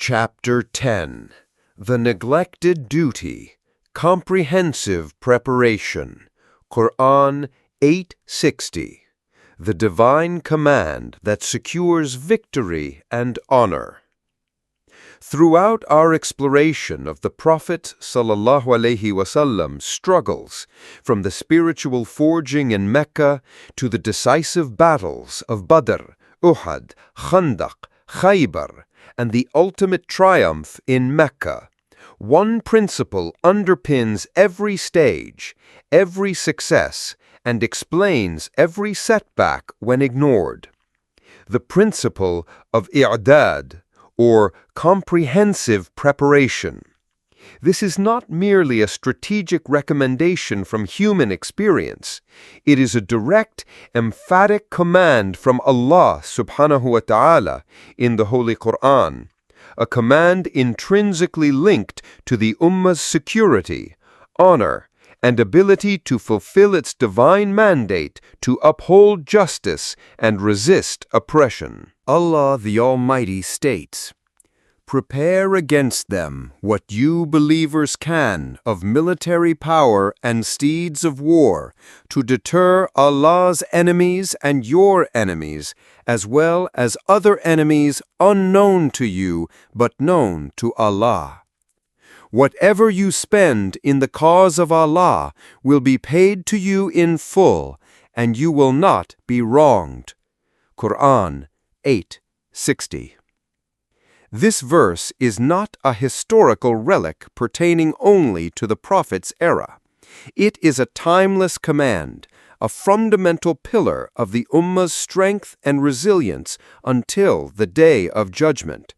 Chapter 10. The Neglected Duty, Comprehensive Preparation. Quran 860. The Divine Command that secures victory and honor. Throughout our exploration of the Prophet ﷺ's struggles, from the spiritual forging in Mecca to the decisive battles of Badr, Uhud, Khandaq, Khaybar, and the ultimate triumph in Mecca, one principle underpins every stage, every success, and explains every setback when ignored. The principle of i'dad, or comprehensive preparation. This is not merely a strategic recommendation from human experience. It is a direct, emphatic command from Allah Subhanahu Wa Ta'ala in the Holy Quran, a command intrinsically linked to the Ummah's security, honor, and ability to fulfill its divine mandate to uphold justice and resist oppression. Allah the Almighty states, "Prepare against them what you believers can of military power and steeds of war, to deter Allah's enemies and your enemies, as well as other enemies unknown to you but known to Allah. Whatever you spend in the cause of Allah will be paid to you in full, and you will not be wronged." Quran 8:60. This verse is not a historical relic pertaining only to the Prophet's era. It is a timeless command, a fundamental pillar of the Ummah's strength and resilience until the Day of Judgment.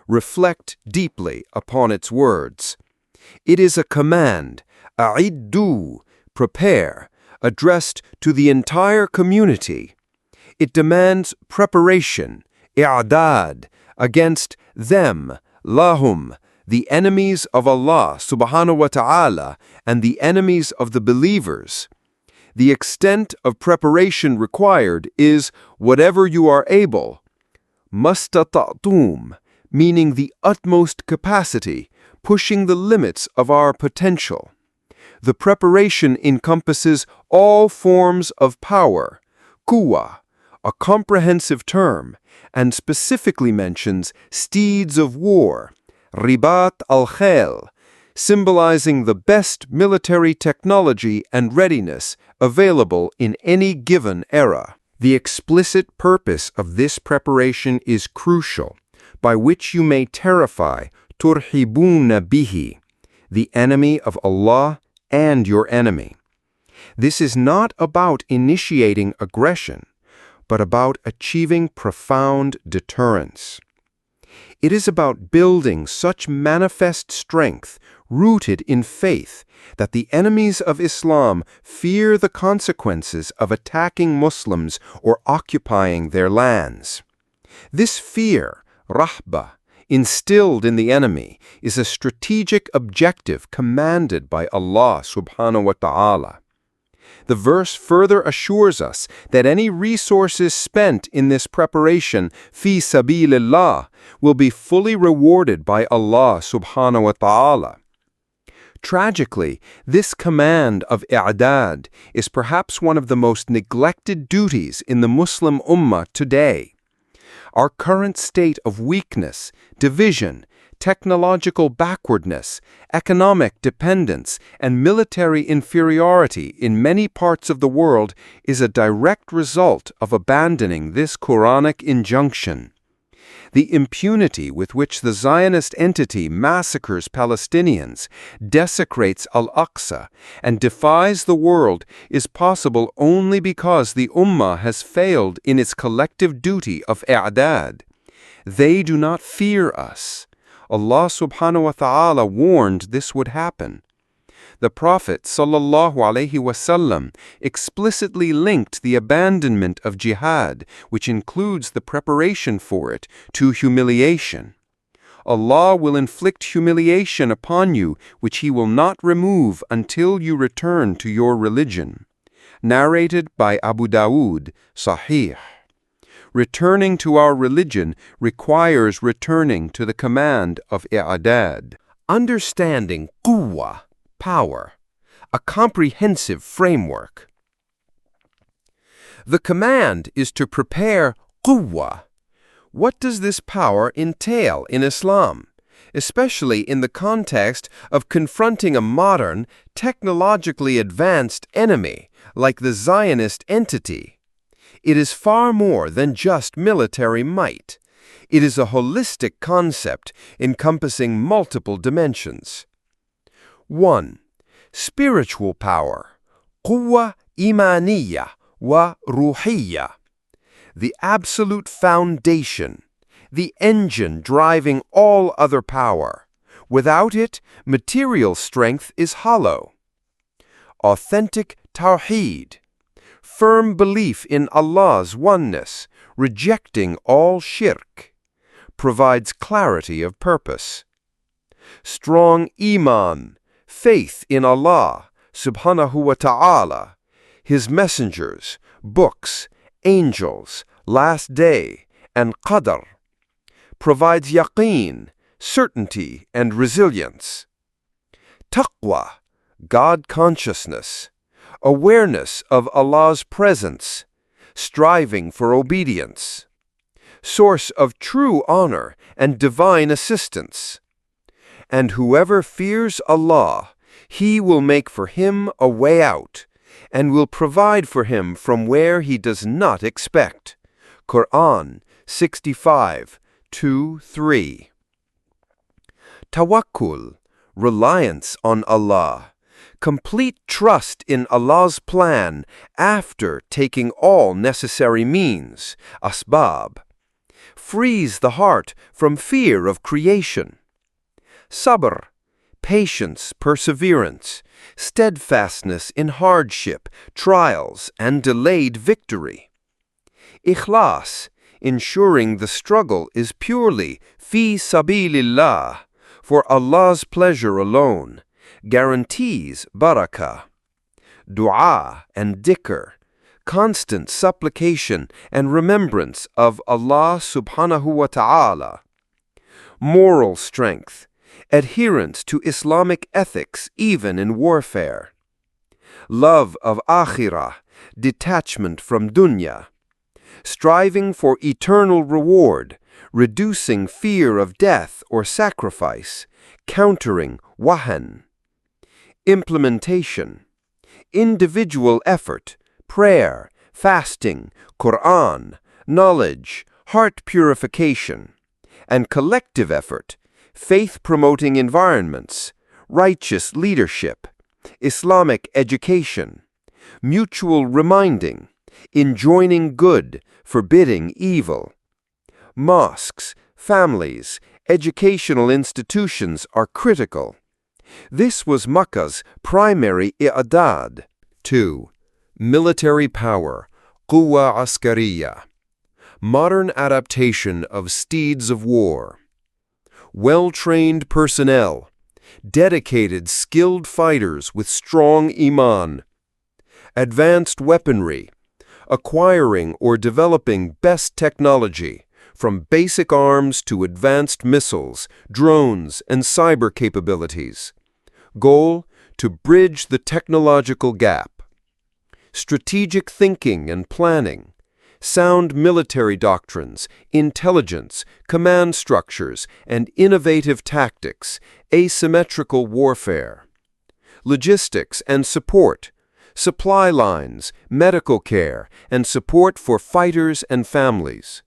Reflect deeply upon its words. It is a command, a'iddu, prepare, addressed to the entire community. It demands preparation, i'dad, against them, lahum, the enemies of Allah Subhanahu Wa Ta'ala and the enemies of the believers. The extent of preparation required is whatever you are able, mastata'tum, meaning the utmost capacity, pushing the limits of our potential. The preparation encompasses all forms of power, Quwwah, a comprehensive term, and specifically mentions steeds of war, ribat al-khayl, symbolizing the best military technology and readiness available in any given era. The explicit purpose of this preparation is crucial, by which you may terrify turhibuna bihi, the enemy of Allah and your enemy. This is not about initiating aggression, but about achieving profound deterrence. It is about building such manifest strength, rooted in faith, that the enemies of Islam fear the consequences of attacking Muslims or occupying their lands. This fear, rahba, instilled in the enemy, is a strategic objective commanded by Allah Subhanahu Wa Ta'ala. The verse further assures us that any resources spent in this preparation, fi sabilillah, will be fully rewarded by Allah Subhanahu Wa Ta'ala. Tragically, this command of i'dad is perhaps one of the most neglected duties in the Muslim Ummah today. Our current state of weakness, division, technological backwardness, economic dependence, and military inferiority in many parts of the world is a direct result of abandoning this Quranic injunction. The impunity with which the Zionist entity massacres Palestinians, desecrates Al-Aqsa, and defies the world is possible only because the Ummah has failed in its collective duty of i'dad. They do not fear us. Allah Subhanahu Wa Ta'ala warned this would happen. The Prophet ﷺ explicitly linked the abandonment of jihad, which includes the preparation for it, to humiliation. Allah will inflict humiliation upon you, which He will not remove until you return to your religion. Narrated by Abu Dawood, Sahih. Returning to our religion requires returning to the command of i'adad. Understanding Quwwah, power, a comprehensive framework. The command is to prepare Quwwah. What does this power entail in Islam, especially in the context of confronting a modern, technologically advanced enemy like the Zionist entity? It is far more than just military might. It is a holistic concept encompassing multiple dimensions. 1. Spiritual power, Quwwah imaniyya wa ruhiyya, the absolute foundation, the engine driving all other power. Without it, material strength is hollow. Authentic tawheed, firm belief in Allah's oneness, rejecting all shirk, provides clarity of purpose. Strong iman, faith in Allah, Subhanahu Wa Ta'ala, His messengers, books, angels, last day, and qadr, provides yaqeen, certainty and resilience. Taqwa, God consciousness, awareness of Allah's presence, striving for obedience, source of true honor and divine assistance. And whoever fears Allah, He will make for him a way out, and will provide for him from where he does not expect. Quran 65:2-3. Tawakkul, reliance on Allah, complete trust in Allah's plan after taking all necessary means, asbab, frees the heart from fear of creation. Sabr, patience, perseverance, steadfastness in hardship, trials, and delayed victory. Ikhlas, ensuring the struggle is purely fi sabilillah, for Allah's pleasure alone, guarantees barakah. Dua and dhikr, constant supplication and remembrance of Allah Subhanahu Wa Ta'ala. Moral strength, adherence to Islamic ethics even in warfare. Love of akhirah, detachment from dunya. Striving for eternal reward, reducing fear of death or sacrifice, countering wahan. Implementation, individual effort, prayer, fasting, Quran, knowledge, heart purification, and collective effort, faith-promoting environments, righteous leadership, Islamic education, mutual reminding, enjoining good, forbidding evil. Mosques, families, educational institutions are critical. This was Makkah's primary i'adad. 2. Military power, Quwwah askariya, modern adaptation of steeds of war. Well-trained personnel, dedicated, skilled fighters with strong iman. Advanced weaponry, acquiring or developing best technology, from basic arms to advanced missiles, drones, and cyber capabilities. Goal, to bridge the technological gap. Strategic thinking and planning, sound military doctrines, intelligence, command structures, and innovative tactics, asymmetrical warfare. Logistics and support, supply lines, medical care, and support for fighters and families.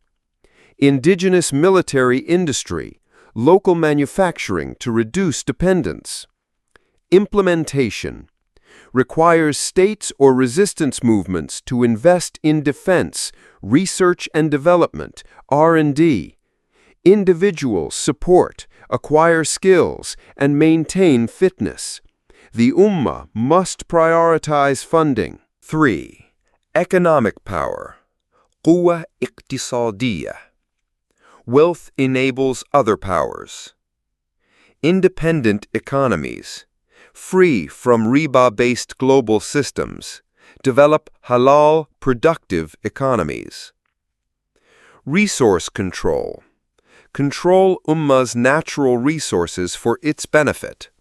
Indigenous military industry, local manufacturing to reduce dependence. Implementation, requires states or resistance movements to invest in defense, research and development, R&D. Individuals support, acquire skills, and maintain fitness. The Ummah must prioritize funding. 3. Economic power, Quwwah iqtisadiyya. Wealth enables other powers. Independent economies, free from riba-based global systems, develop halal, productive economies. Resource control. Control Ummah's natural resources for its benefit.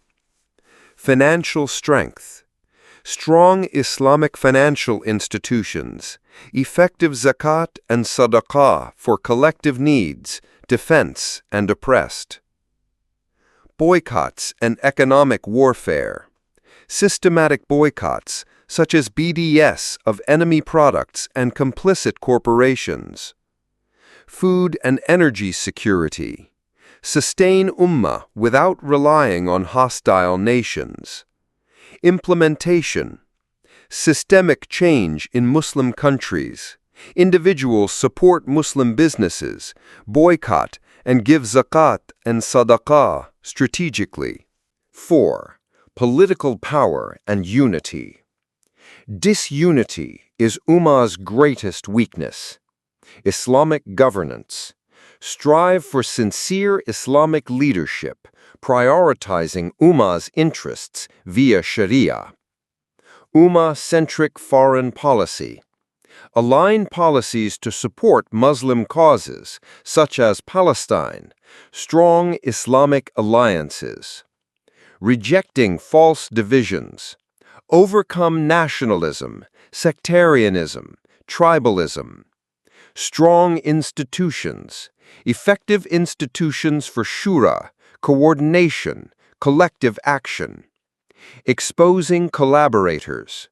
Financial strength. Strong Islamic financial institutions, effective zakat and sadaqah for collective needs, defense, and oppressed. Boycotts and economic warfare. Systematic boycotts, such as BDS of enemy products and complicit corporations. Food and energy security. Sustain Ummah without relying on hostile nations. Implementation. Systemic change in Muslim countries. Individuals support Muslim businesses, boycott, and give zakat and sadaqah strategically. 4. Political power and unity. Disunity is Ummah's greatest weakness. Islamic governance. Strive for sincere Islamic leadership, prioritizing Ummah's interests via Sharia. Ummah-centric foreign policy. Align policies to support Muslim causes, such as Palestine, strong Islamic alliances. Rejecting false divisions. Overcome nationalism, sectarianism, tribalism. Strong institutions. Effective institutions for shura, coordination, collective action. Exposing collaborators.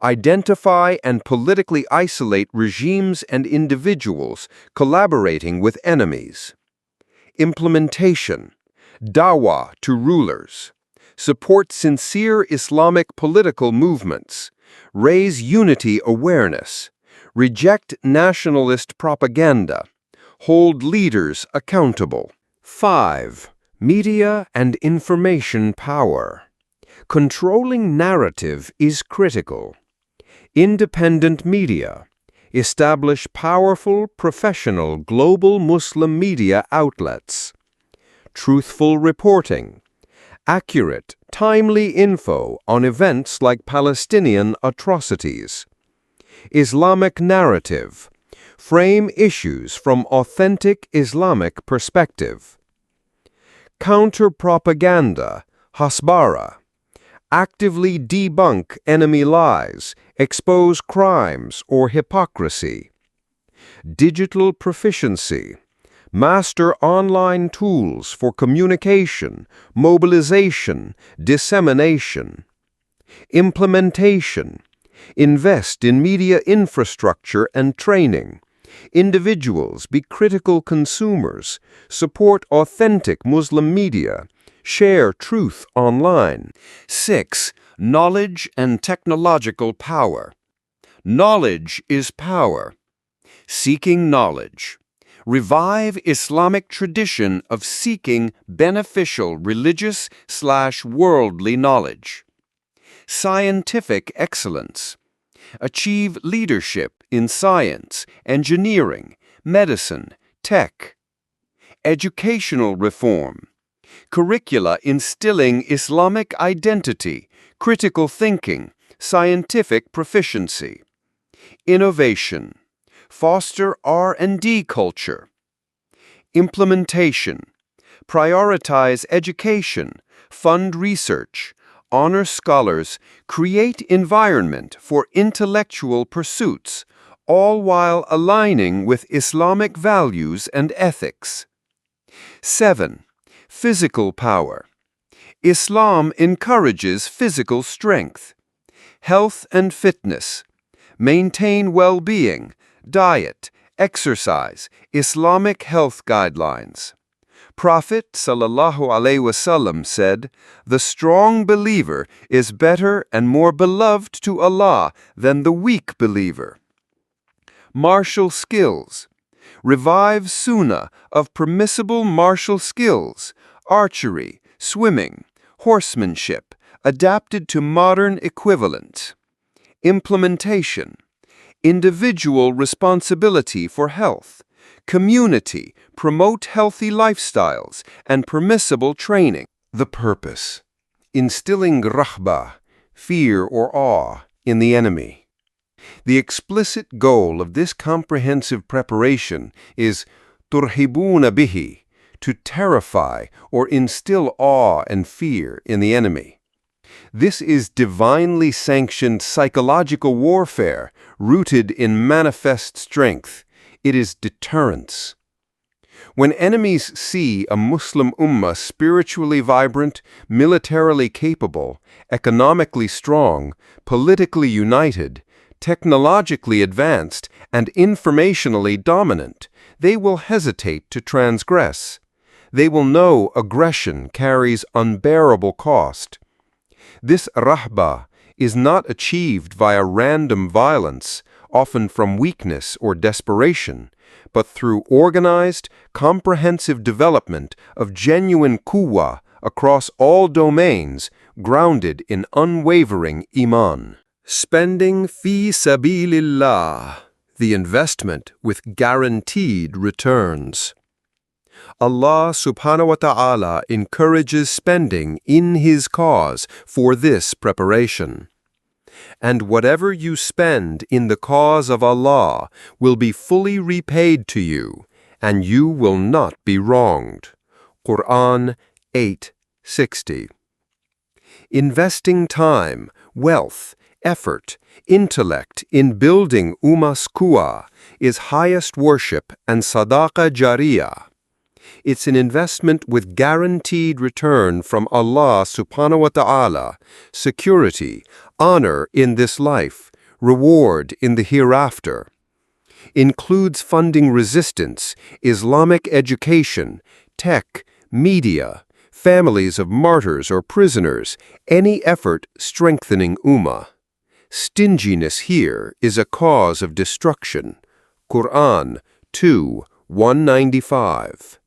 Identify and politically isolate regimes and individuals collaborating with enemies. Implementation. Dawah to rulers. Support sincere Islamic political movements. Raise unity awareness. Reject nationalist propaganda. Hold leaders accountable. 5. Media and information power. Controlling narrative is critical. Independent media. Establish powerful, professional, global Muslim media outlets. Truthful reporting. Accurate, timely info on events like Palestinian atrocities. Islamic narrative. Frame issues from authentic Islamic perspective. Counter-propaganda, hasbara. Actively debunk enemy lies, expose crimes or hypocrisy. Digital proficiency. Master online tools for communication, mobilization, dissemination. Implementation. Invest in media infrastructure and training. Individuals be critical consumers. Support authentic Muslim media. Share truth online. 6. Knowledge and technological power. Knowledge is power. Seeking knowledge. Revive Islamic tradition of seeking beneficial religious/worldly knowledge. Scientific excellence. Achieve leadership in science, engineering, medicine, tech. Educational reform. Curricula instilling Islamic identity, critical thinking, scientific proficiency. Innovation. Foster R&D culture. Implementation. Prioritize education, fund research, honor scholars, create environment for intellectual pursuits, all while aligning with Islamic values and ethics. 7. Physical power. Islam encourages physical strength. Health and fitness. Maintain well-being, diet, exercise, Islamic health guidelines. Prophet ﷺ said, "The strong believer is better and more beloved to Allah than the weak believer." Martial skills. Revive sunnah of permissible martial skills, archery, swimming, horsemanship, adapted to modern equivalents. Implementation. Individual responsibility for health. Community, promote healthy lifestyles and permissible training. The purpose. Instilling rahba, fear or awe, in the enemy. The explicit goal of this comprehensive preparation is turhibuna bihi, to terrify or instill awe and fear in the enemy. This is divinely sanctioned psychological warfare rooted in manifest strength. It is deterrence. When enemies see a Muslim Ummah spiritually vibrant, militarily capable, economically strong, politically united, technologically advanced, and informationally dominant, they will hesitate to transgress. They will know aggression carries unbearable cost. This rahba is not achieved via random violence, often from weakness or desperation, but through organized, comprehensive development of genuine quwwah across all domains, grounded in unwavering iman. Spending fi sabilillah, the investment with guaranteed returns. Allah Subhanahu Wa Ta'ala encourages spending in His cause for this preparation. And whatever you spend in the cause of Allah will be fully repaid to you, and you will not be wronged. Quran 8:60. Investing time, wealth, effort, intellect in building Ummah's quwwah is highest worship and sadaqah jariyah. It's an investment with guaranteed return from Allah Subhanahu Wa Ta'ala, security, honor in this life, reward in the hereafter. Includes funding resistance, Islamic education, tech, media, families of martyrs or prisoners, any effort strengthening Ummah. Stinginess here is a cause of destruction. Quran 2:195.